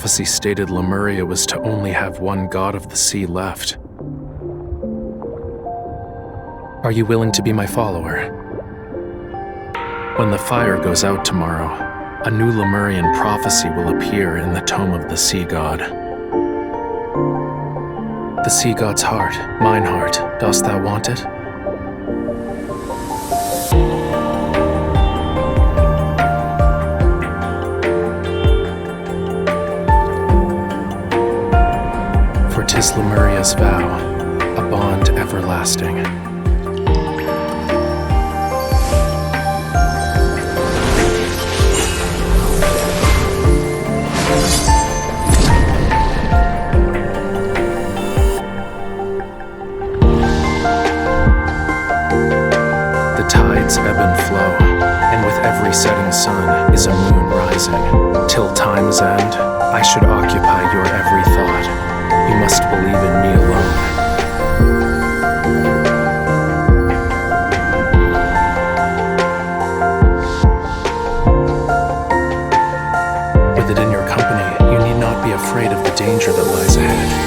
prophecy stated Lemuria was to only have one god of the sea left. Are you willing to be my follower? When the fire goes out tomorrow, a new Lemurian prophecy will appear in the tome of the sea god. The sea god's heart, mine heart, dost thou want it? For 'tis Lemuria's vow, a bond everlasting. Ebb and flow, and with every setting sun is a moon rising. Till time's end, I should occupy your every thought. You must believe in me alone. With it in your company, you need not be afraid of the danger that lies ahead.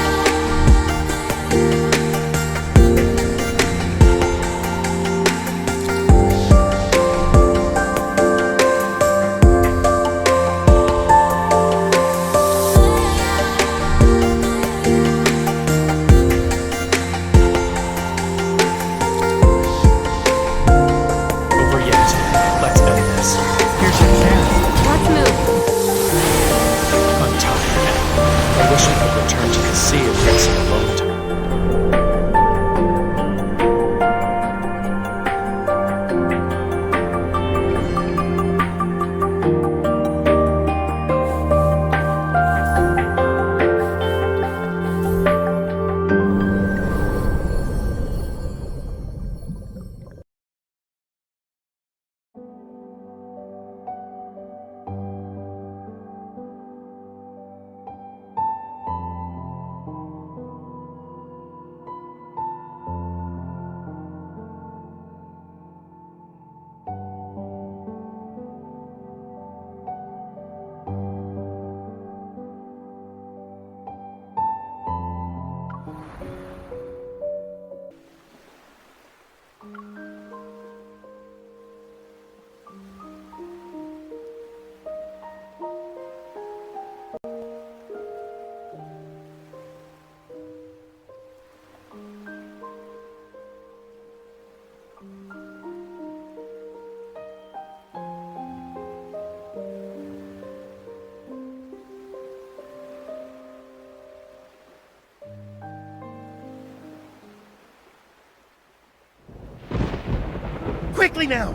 Quickly now!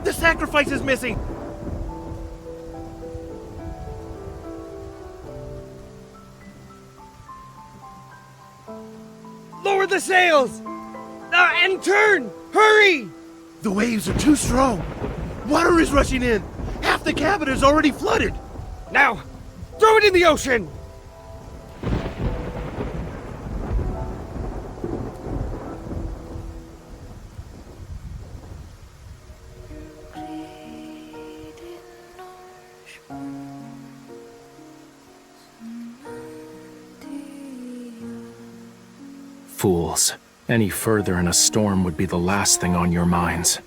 The sacrifice is missing! Lower the sails! And turn! Hurry! The waves are too strong. Water is rushing in. Half the cabin is already flooded. Now, throw it in the ocean! Fools. Any further in a storm would be the last thing on your minds.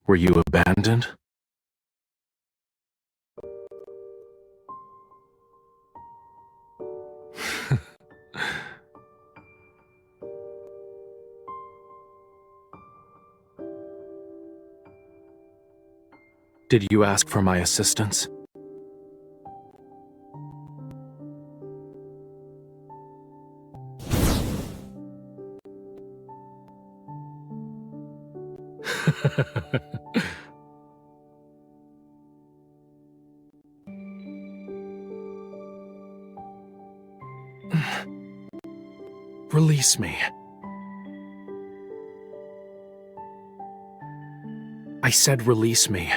Were you abandoned? Did you ask for my assistance? Release me. I said release me.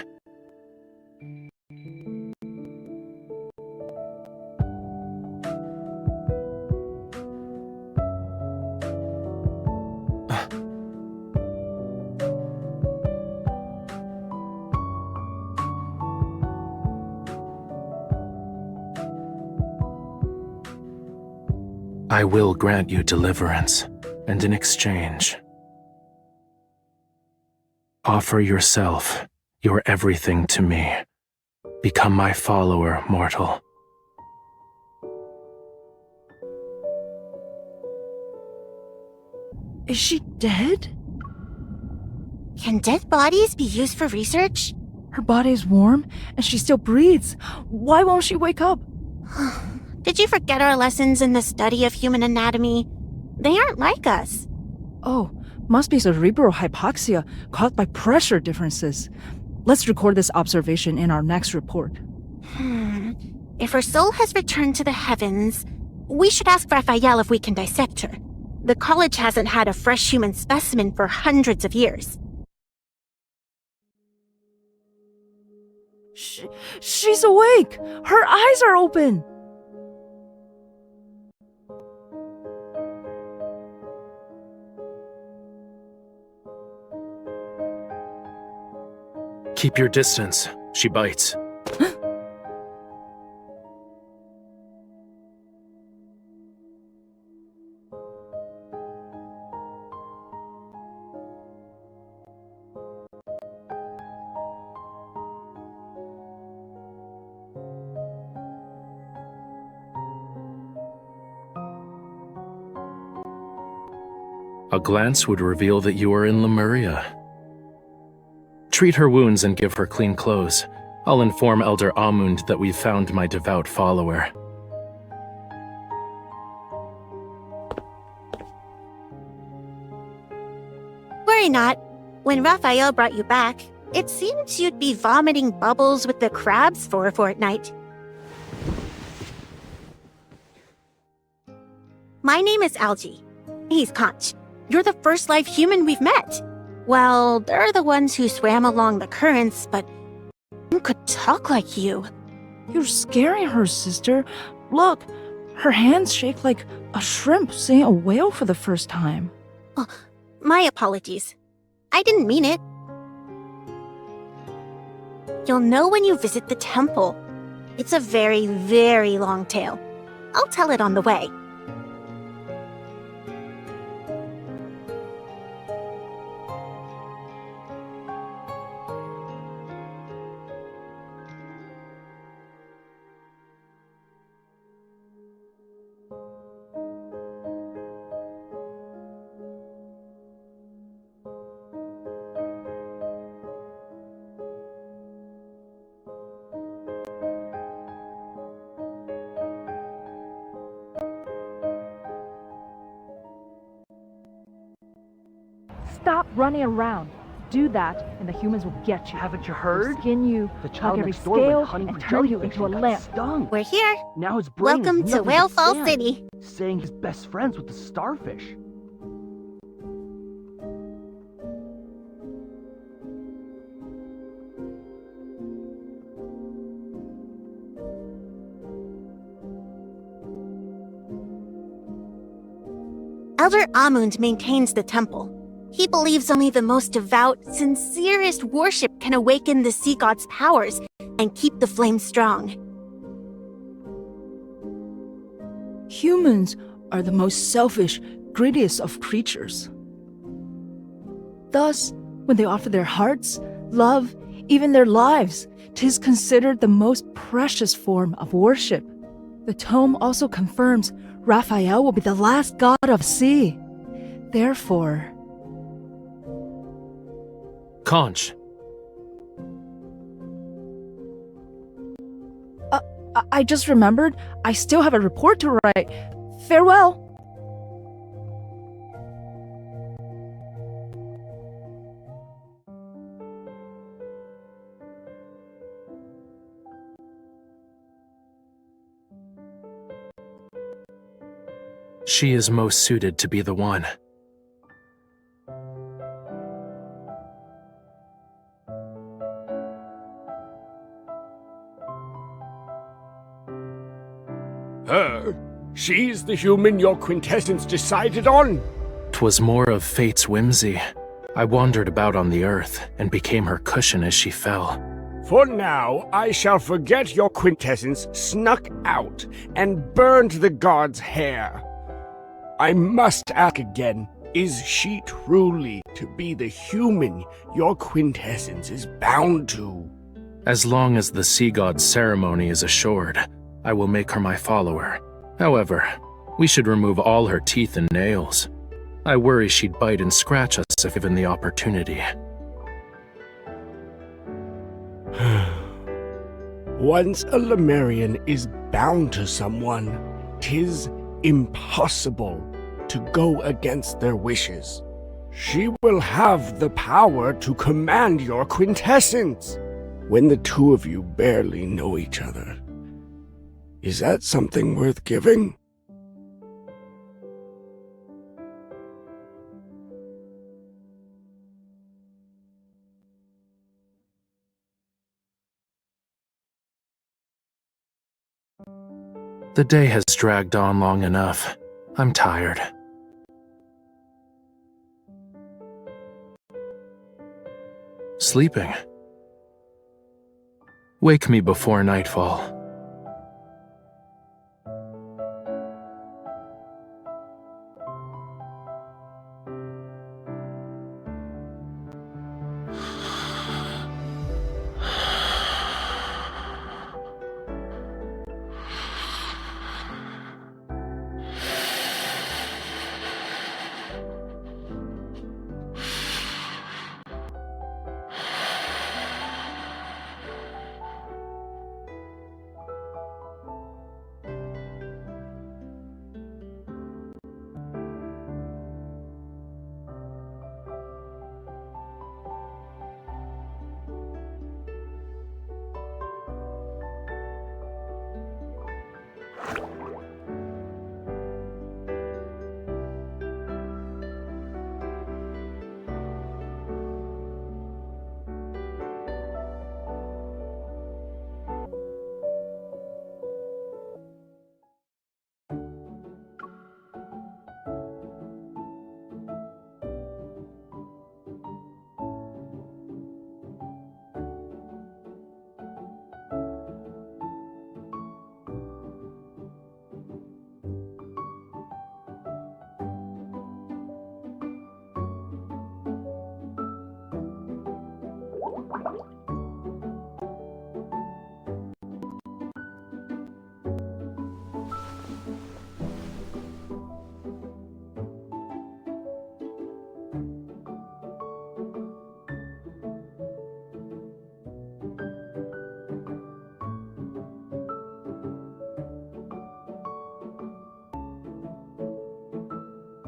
I will grant you deliverance, and in exchange, offer yourself, your everything to me. Become my follower, mortal. Is she dead? Can dead bodies be used for research? Her body is warm, and she still breathes. Why won't she wake up? Did you forget our lessons in the study of human anatomy? They aren't like us. Oh, must be cerebral hypoxia caused by pressure differences. Let's record this observation in our next report. If her soul has returned to the heavens, we should ask Rafayel if we can dissect her. The college hasn't had a fresh human specimen for hundreds of years. She's awake! Her eyes are open! Keep your distance. She bites. A glance would reveal that you are in Lemuria. Treat her wounds and give her clean clothes. I'll inform Elder Amund that we've found my devout follower. Worry not. When Rafayel brought you back, it seems you'd be vomiting bubbles with the crabs for a fortnight. My name is Algie. He's Conch. You're the first live human we've met. Well, they're the ones who swam along the currents, but who could talk like you? You're scaring her, sister. Look, her hands shake like a shrimp seeing a whale for the first time. Oh, my apologies. I didn't mean it. You'll know when you visit the temple. It's a very, very long tale. I'll tell it on the way. Stop running around. Do that, and the humans will get you. Haven't you heard? They'll skin you, The hug child every next door went scale, hunting and for turn you jellyfish into a and got lamp. stung. We're here. Now his brain Welcome is to nothing Whale but Fall sand, City. saying he's best friends with the starfish. Elder Amund maintains the temple. He believes only the most devout, sincerest worship can awaken the sea god's powers and keep the flame strong. Humans are the most selfish, greediest of creatures. Thus, when they offer their hearts, love, even their lives, 'tis considered the most precious form of worship. The tome also confirms Rafayel will be the last god of sea. Therefore... Conch. I just remembered I still have a report to write. Farewell! She is most suited to be the one. Her? She's the human your quintessence decided on? 'Twas more of fate's whimsy. I wandered about on the earth and became her cushion as she fell. For now, I shall forget your quintessence snuck out and burned the god's hair. I must ask again, is she truly to be the human your quintessence is bound to? As long as the sea god's ceremony is assured, I will make her my follower. However, we should remove all her teeth and nails. I worry she'd bite and scratch us if given the opportunity. Once a Lemurian is bound to someone, 'tis impossible to go against their wishes. She will have the power to command your quintessence when the two of you barely know each other. Is that something worth giving? The day has dragged on long enough. I'm tired. Sleeping. Wake me before nightfall.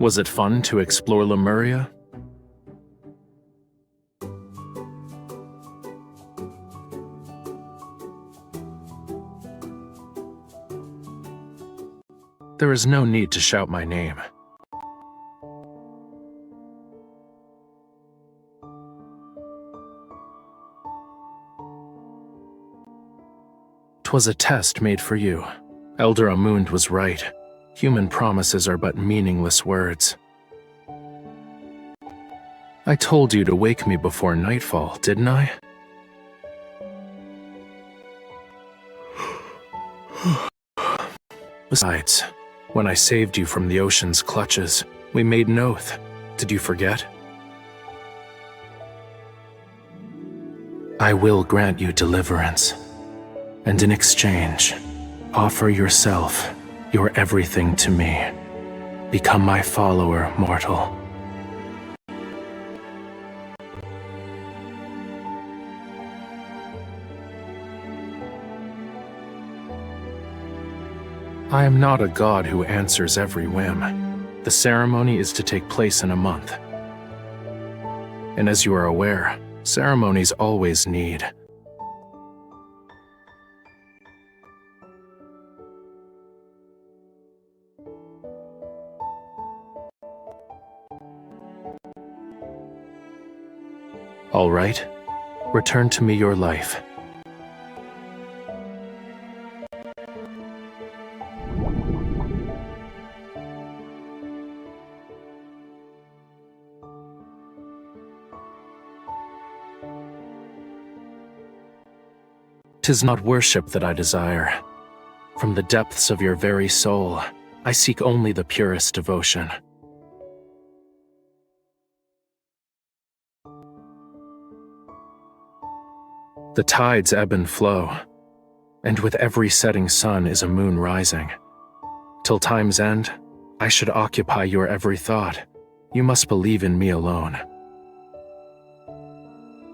Was it fun to explore Lemuria? There is no need to shout my name. 'Twas a test made for you. Elder Amund was right. Human promises are but meaningless words. I told you to wake me before nightfall, didn't I? Besides, when I saved you from the ocean's clutches, we made an oath. Did you forget? I will grant you deliverance, and in exchange, offer yourself, your everything to me. Become my follower, mortal. I am not a god who answers every whim. The ceremony is to take place in a month. And as you are aware, ceremonies always need. All right, return to me your life. "'Tis not worship that I desire. From the depths of your very soul, I seek only the purest devotion. The tides ebb and flow, and with every setting sun is a moon rising. Till time's end, I should occupy your every thought. You must believe in me alone.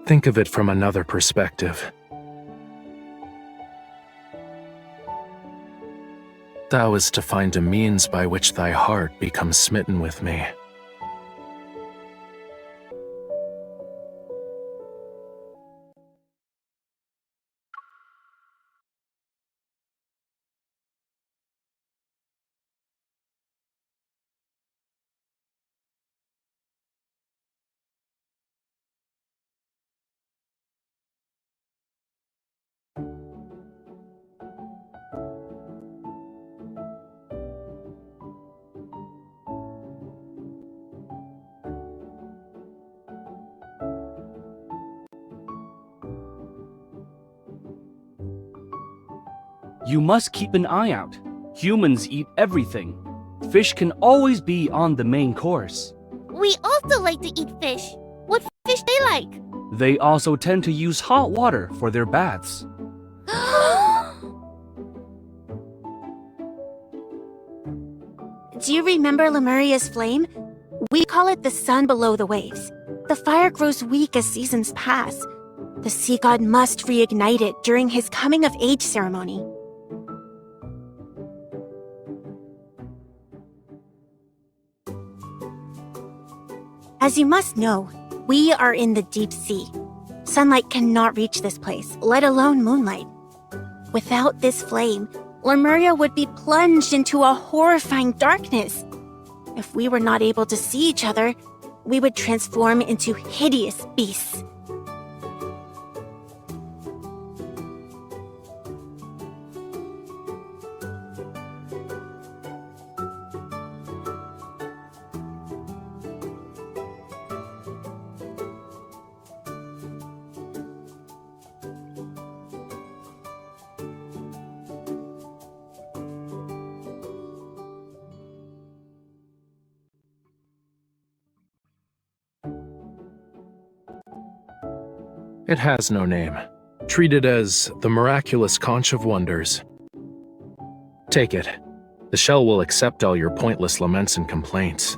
Think of it from another perspective. Thou is to find a means by which thy heart becomes smitten with me. You must keep an eye out. Humans eat everything. Fish can always be on the main course. We also like to eat fish. What fish they like? They also tend to use hot water for their baths. Do you remember Lemuria's flame? We call it the sun below the waves. The fire grows weak as seasons pass. The sea god must reignite it during his coming of age ceremony. As you must know, we are in the deep sea. Sunlight cannot reach this place, let alone moonlight. Without this flame, Lemuria would be plunged into a horrifying darkness. If we were not able to see each other, we would transform into hideous beasts. It has no name. Treat it as the miraculous conch of wonders. Take it. The shell will accept all your pointless laments and complaints.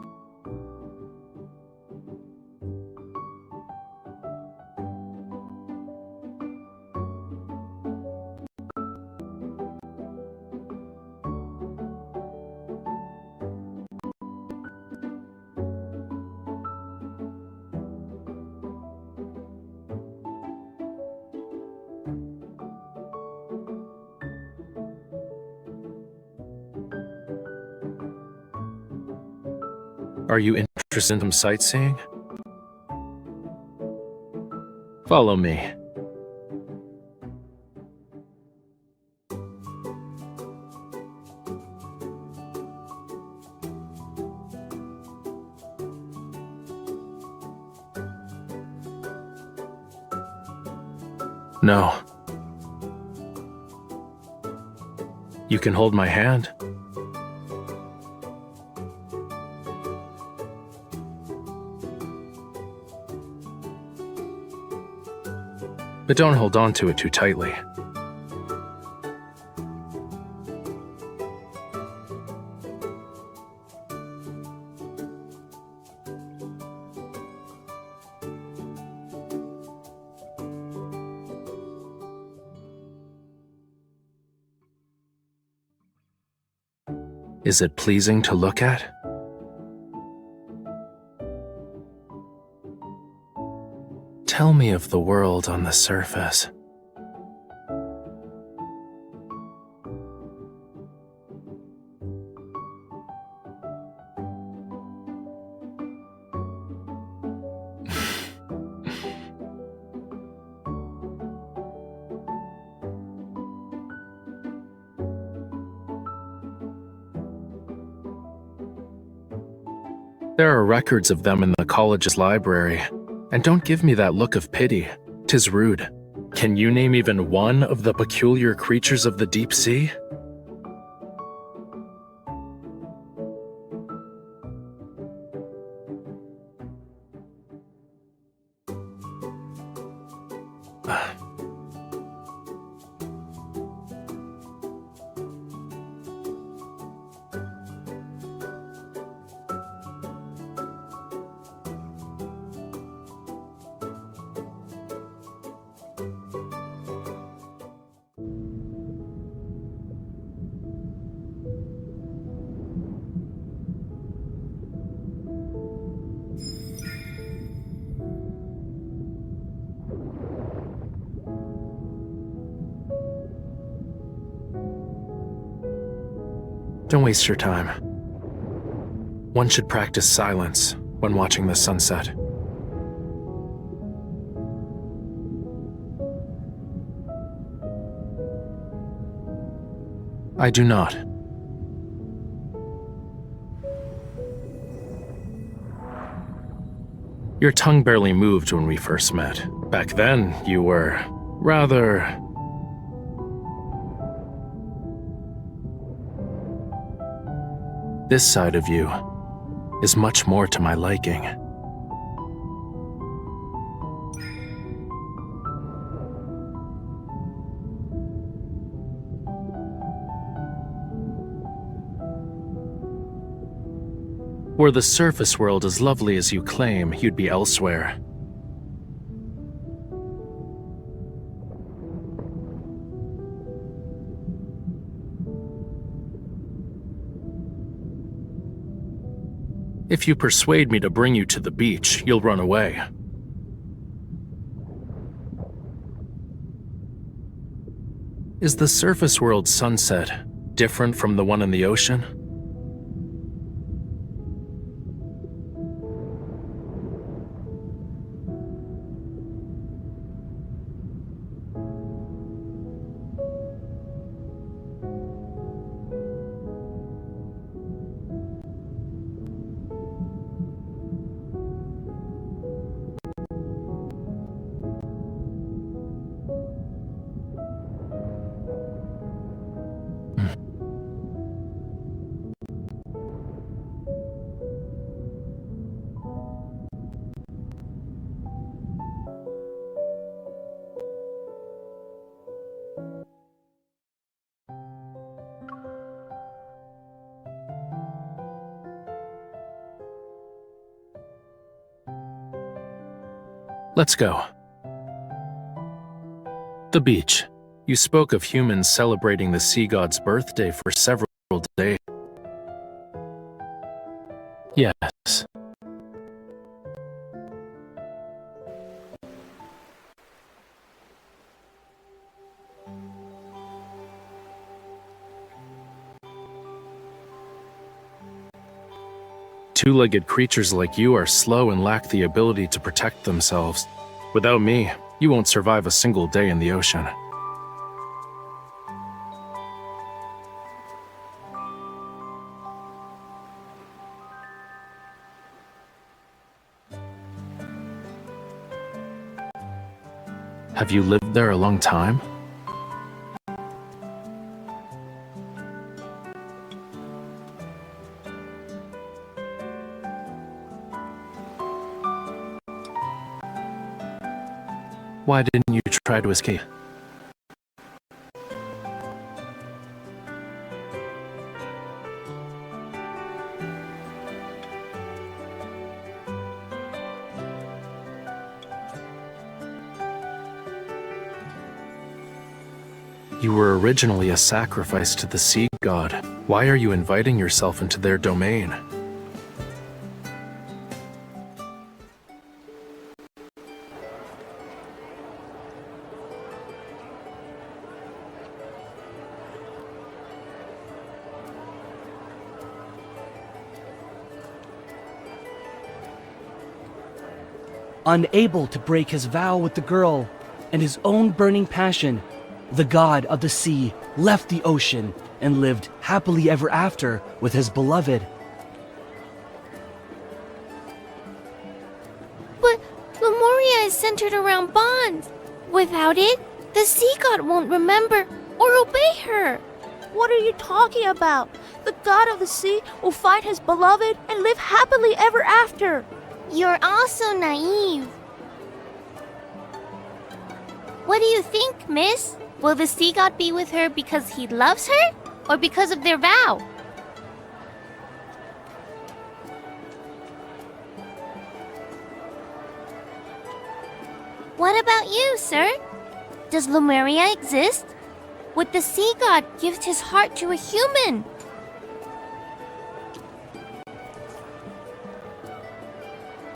Are you interested in some sightseeing? Follow me. No. You can hold my hand. But don't hold on to it too tightly. Is it pleasing to look at? Tell me of the world on the surface. There are records of them in the college's library. And don't give me that look of pity. 'Tis rude. Can you name even one of the peculiar creatures of the deep sea? Don't waste your time. One should practice silence when watching the sunset. I do not. Your tongue barely moved when we first met. Back then, you were rather... This side of you is much more to my liking. Were the surface world as lovely as you claim, you'd be elsewhere. If you persuade me to bring you to the beach, you'll run away. Is the surface world sunset different from the one in the ocean? Let's go. The beach. You spoke of humans celebrating the sea god's birthday for several days. Yes. Two-legged creatures like you are slow and lack the ability to protect themselves. Without me, you won't survive a single day in the ocean. Have you lived there a long time? Why didn't you try to escape? You were originally a sacrifice to the sea god. Why are you inviting yourself into their domain? Unable to break his vow with the girl and his own burning passion, the god of the sea left the ocean and lived happily ever after with his beloved. But Lemuria is centered around bonds. Without it, the sea god won't remember or obey her. What are you talking about? The god of the sea will find his beloved and live happily ever after. You're also naive. What do you think, miss? Will the sea god be with her because he loves her, or because of their vow? What about you, sir? Does Lemuria exist? Would the sea god give his heart to a human?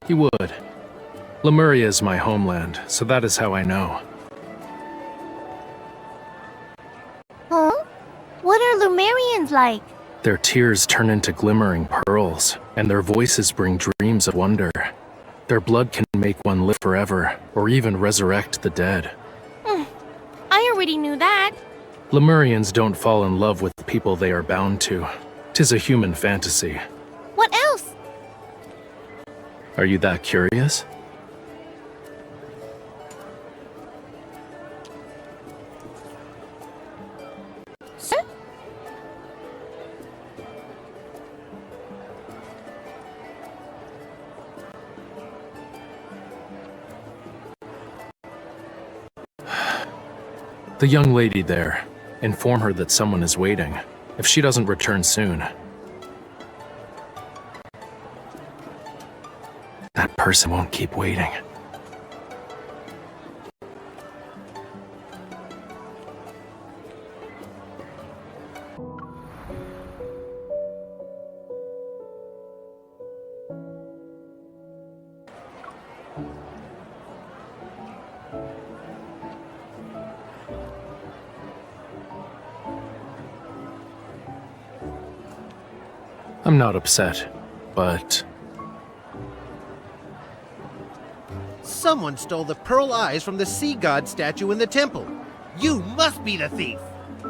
He would. Lemuria is my homeland, so that is how I know. Huh? What are Lemurians like? Their tears turn into glimmering pearls, and their voices bring dreams of wonder. Their blood can make one live forever, or even resurrect the dead. I already knew that. Lemurians don't fall in love with people they are bound to. 'Tis a human fantasy. What else? Are you that curious? Sir? The young lady there. Inform her that someone is waiting. If she doesn't return soon, that person won't keep waiting. I'm not upset, but Someone stole the pearl eyes from the sea god statue in the temple. You must be the thief.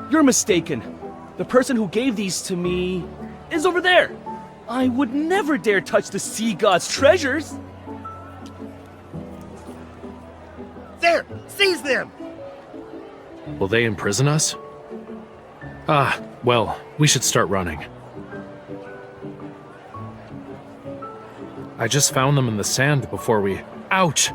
You're mistaken. The person who gave these to me is over there. I would never dare touch the sea god's treasures. There, seize them. will they imprison us? Ah, well, we should start running. I just found them in the sand before we... Ouch!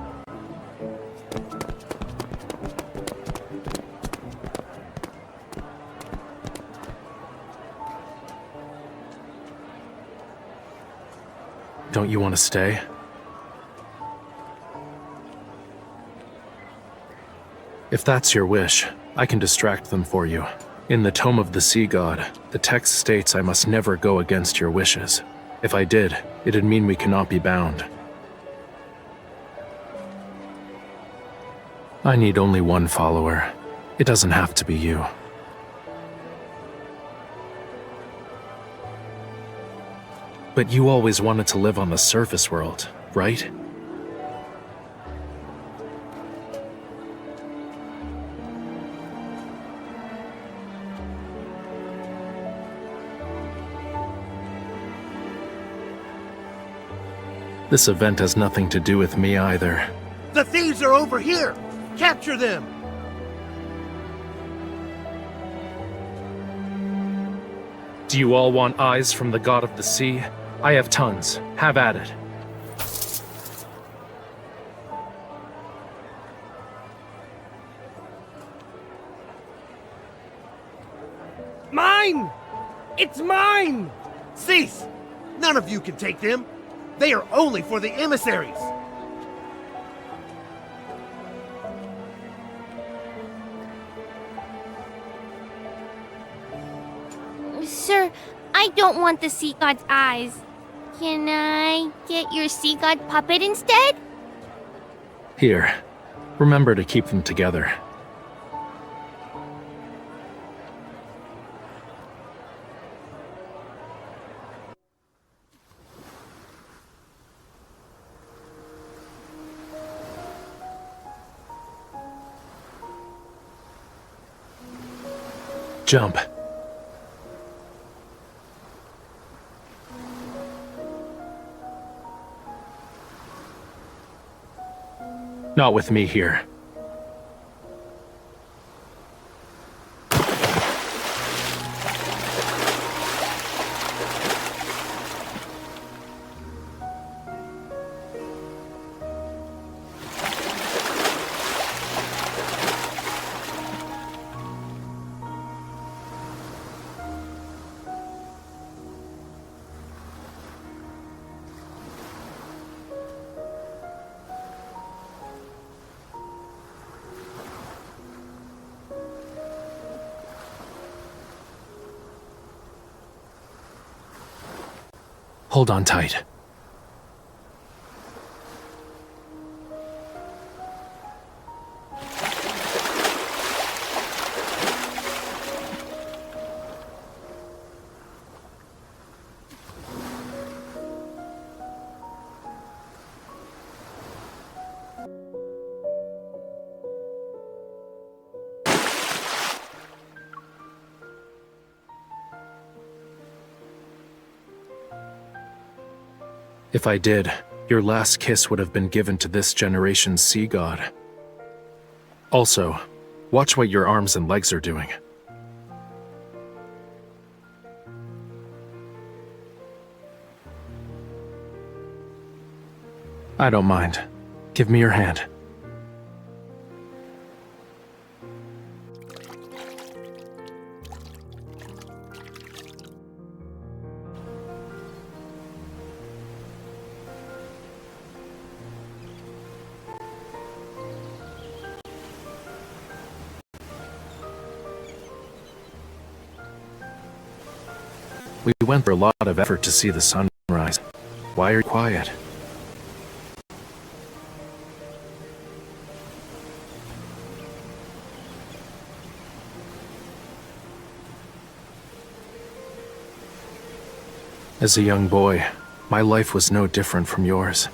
Don't you want to stay? If that's your wish, I can distract them for you. In the Tome of the Sea God, the text states I must never go against your wishes. If I did, it'd mean we cannot be bound. I need only one follower. It doesn't have to be you. But you always wanted to live on the surface world, right? This event has nothing to do with me either. The thieves are over here! Capture them! Do you all want eyes from the god of the sea? I have tons. Have at it. Mine! It's mine! Cease! None of you can take them. They are only for the emissaries. Sir, I don't want the sea god's eyes. Can I get your sea god puppet instead? Here. Remember to keep them together. Jump. Not with me here. Hold on tight. If I did, your last kiss would have been given to this generation's sea god. Also, watch what your arms and legs are doing. I don't mind. Give me your hand. We went through a lot of effort to see the sunrise. Why are you quiet? As a young boy, my life was no different from yours.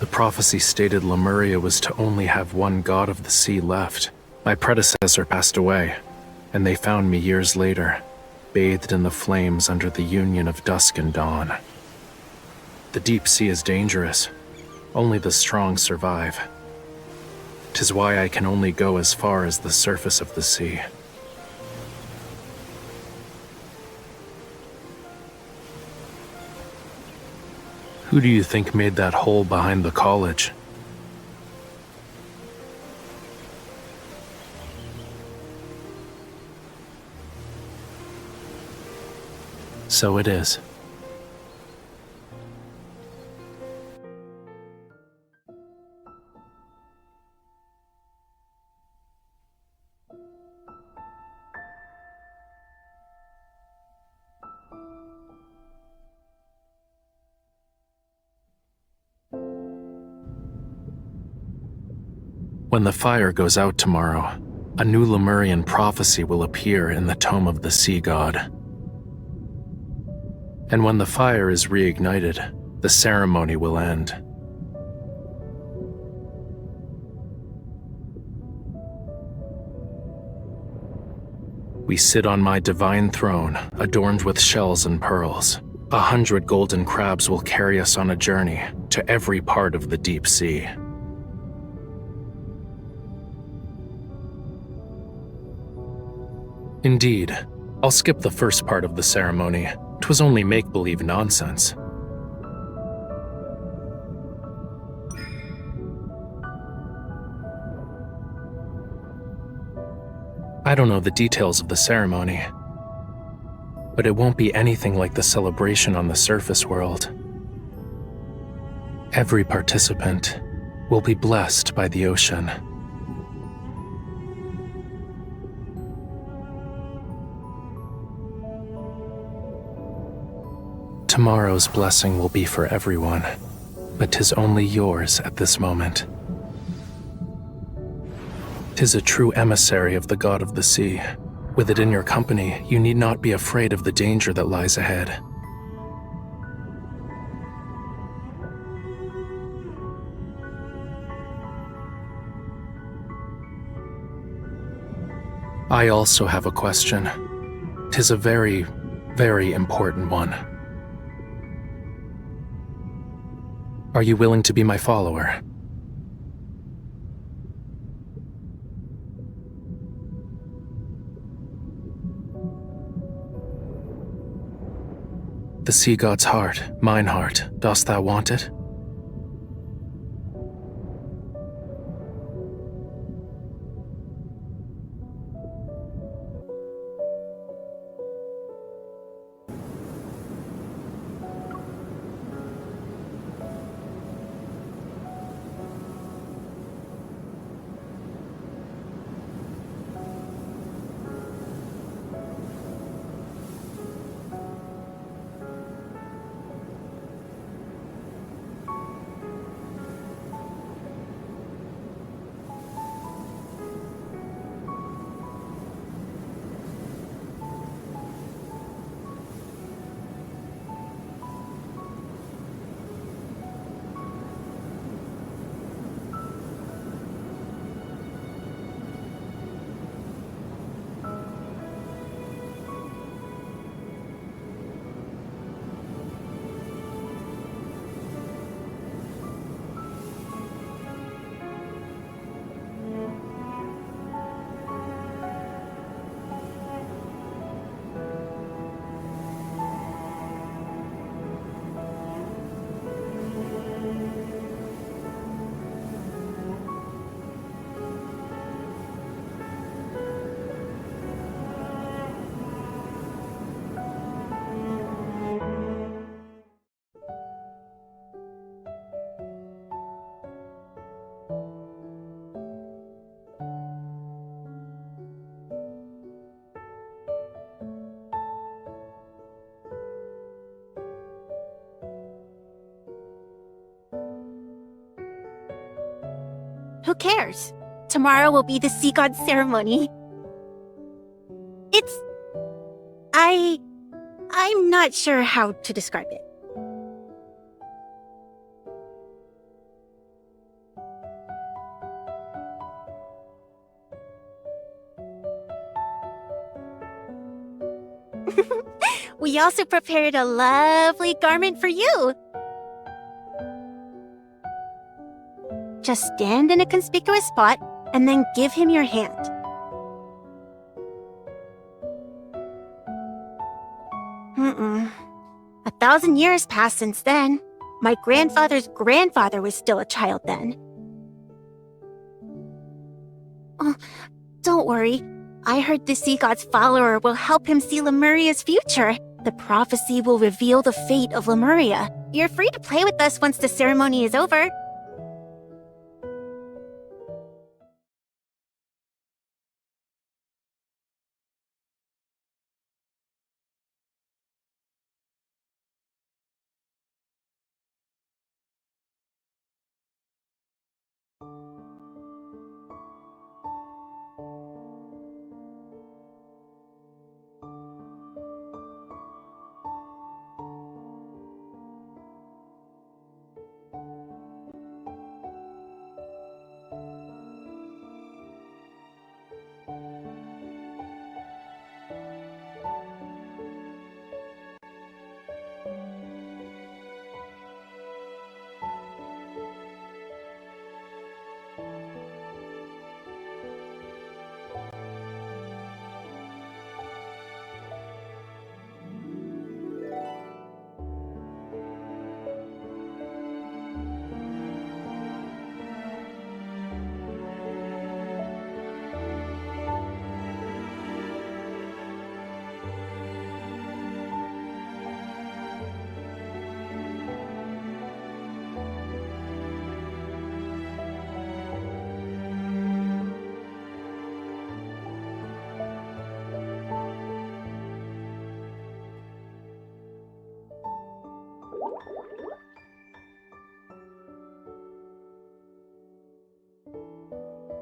The prophecy stated Lemuria was to only have one god of the sea left. My predecessor passed away, and they found me years later, bathed in the flames under the union of dusk and dawn. The deep sea is dangerous. Only the strong survive. 'Tis why I can only go as far as the surface of the sea. Who do you think made that hole behind the college? So it is. When the fire goes out tomorrow, a new Lemurian prophecy will appear in the Tome of the Sea God. And when the fire is reignited, the ceremony will end. We sit on my divine throne, adorned with shells and pearls. 100 golden crabs will carry us on a journey to every part of the deep sea. Indeed, I'll skip the first part of the ceremony. 'Twas only make-believe nonsense. I don't know the details of the ceremony, but it won't be anything like the celebration on the surface world. Every participant will be blessed by the ocean. Tomorrow's blessing will be for everyone, but 'tis only yours at this moment. 'Tis a true emissary of the god of the sea. With it in your company, you need not be afraid of the danger that lies ahead. I also have a question. 'Tis a very, very important one. Are you willing to be my follower? The sea god's heart, mine heart, dost thou want it? Who cares? Tomorrow will be the sea god ceremony. I'm not sure how to describe it. We also prepared a lovely garment for you. Just stand in a conspicuous spot and then give him your hand. Mm-mm. 1,000 years passed since then. My grandfather's grandfather was still a child then. Oh, don't worry. I heard the sea god's follower will help him see Lemuria's future. The prophecy will reveal the fate of Lemuria. You're free to play with us once the ceremony is over.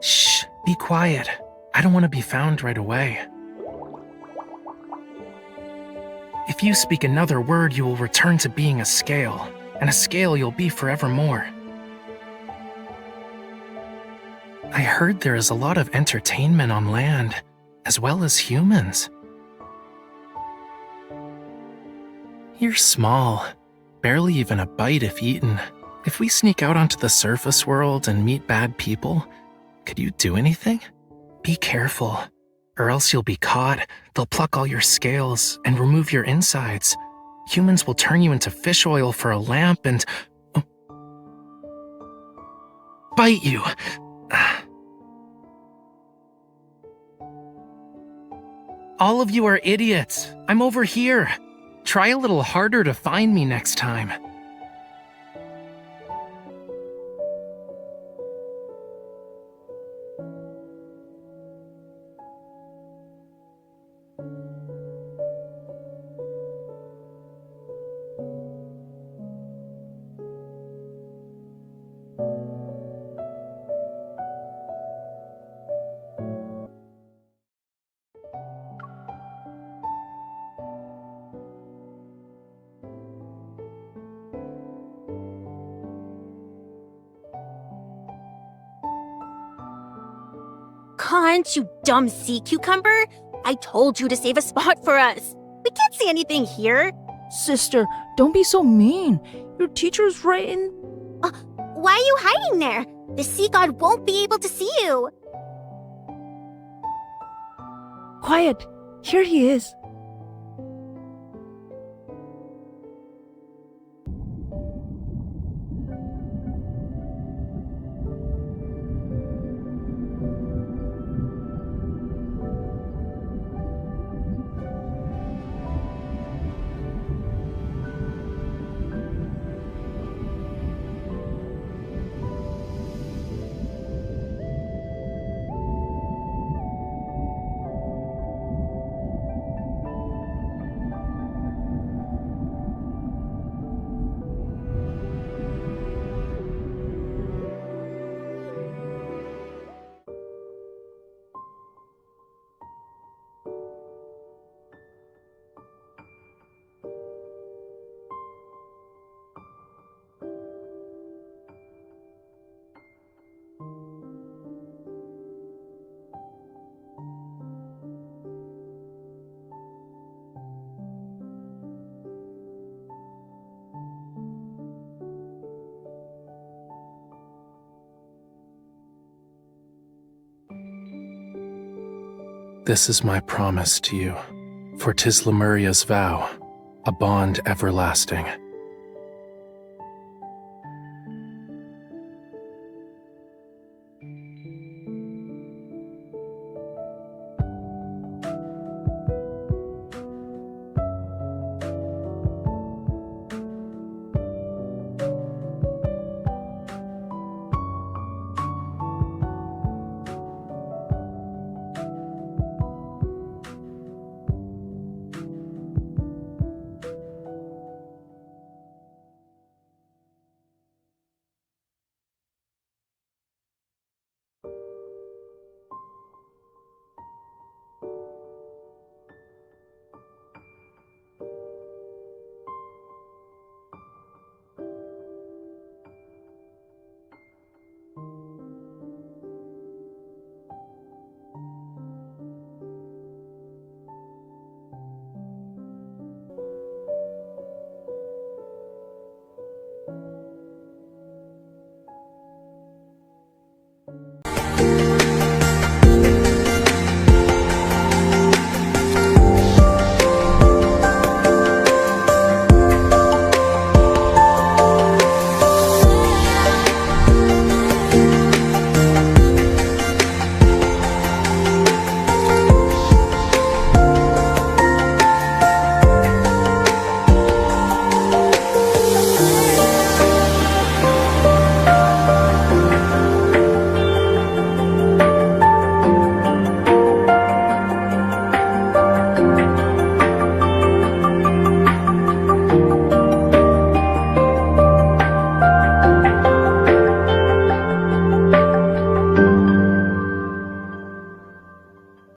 Shh, be quiet. I don't want to be found right away. If you speak another word, you will return to being a scale, and a scale you'll be forevermore. I heard there is a lot of entertainment on land, as well as humans. You're small, barely even a bite if eaten. If we sneak out onto the surface world and meet bad people, could you do anything? Be careful, or else you'll be caught. They'll pluck all your scales and remove your insides. Humans will turn you into fish oil for a lamp and bite you. All of you are idiots. I'm over here. Try a little harder to find me next time. Can't, you dumb sea cucumber? I told you to save a spot for us. We can't see anything here. Sister, don't be so mean. Your teacher's right in... Why are you hiding there? The sea god won't be able to see you. Quiet. Here he is. This is my promise to you, for 'tis Lemuria's vow, a bond everlasting.